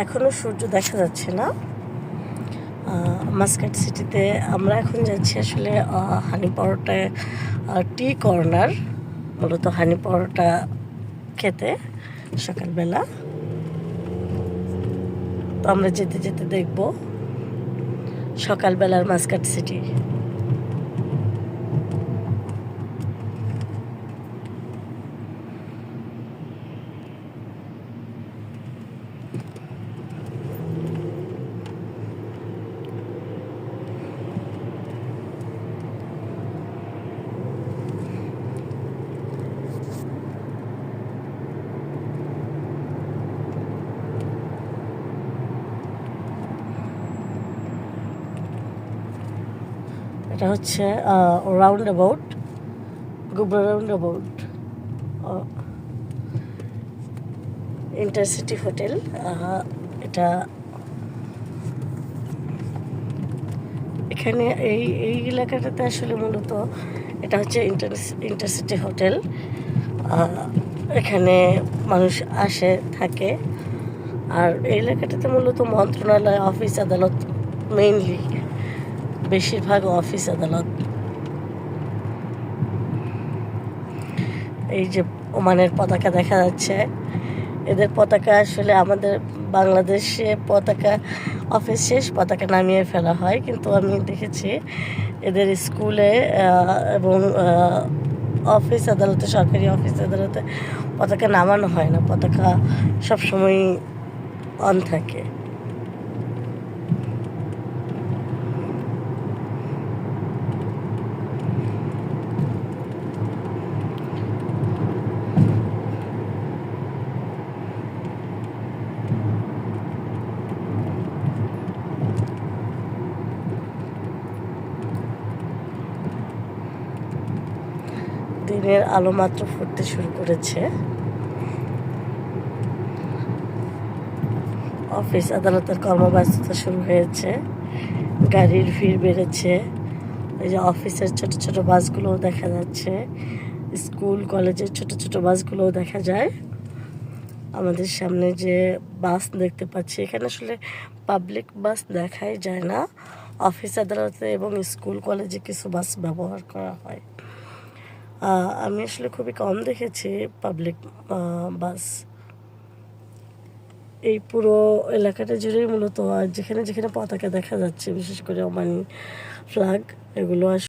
এখনও সূর্য দেখা যাচ্ছে না। মাস্কাট সিটিতে আমরা এখন যাচ্ছি আসলে হানি পরোটা টি কর্নার, মূলত হানি পরোটা খেতে সকালবেলা। তো আমরা যেতে যেতে দেখব সকালবেলার মাস্কাট সিটি। এটা হচ্ছে roundabout, Ghubra roundabout intercity hotel. এটা এখানে এই এলাকাটাতে আসলে মূলত এটা হচ্ছে ইন্টারসিটি হোটেল। এখানে মানুষ আসে থাকে, আর এই এলাকাটাতে মূলত মন্ত্রণালয়, অফিস আদালত, মেইনলি বেশিরভাগ অফিস আদালত। এই যে ওমানের পতাকা দেখা যাচ্ছে, এদের পতাকা আসলে আমাদের বাংলাদেশে পতাকা অফিস শেষ পতাকা নামিয়ে ফেলা হয়, কিন্তু আমি দেখেছি এদের স্কুলে এবং অফিস আদালতে, সরকারি অফিস আদালতে পতাকা নামানো হয় না, পতাকা সবসময় অন থাকে। দিনের আলো মাত্র ফুটতে শুরু করেছে। অফিস আদালতের কর্মব্যস্ততা শুরু হয়েছে, গাড়ির ভিড় বেড়েছে। এই যে অফিসের ছোট ছোট বাসগুলোও দেখা যাচ্ছে, স্কুল কলেজের ছোট ছোট বাসগুলোও দেখা যায়। আমাদের সামনে যে বাস দেখতে পাচ্ছি, এখানে আসলে পাবলিক বাস দেখাই যায় না। অফিস আদালতে এবং স্কুল কলেজে কিছু বাস ব্যবহার করা হয়। আমি আসলে খুবই কম দেখেছি পাবলিক বাস। এই পুরো এলাকাটা জুড়েই মূলত যেখানে যেখানে পতাকা দেখা যাচ্ছে, বিশেষ করে ওমানি ফ্ল্যাগ, এগুলো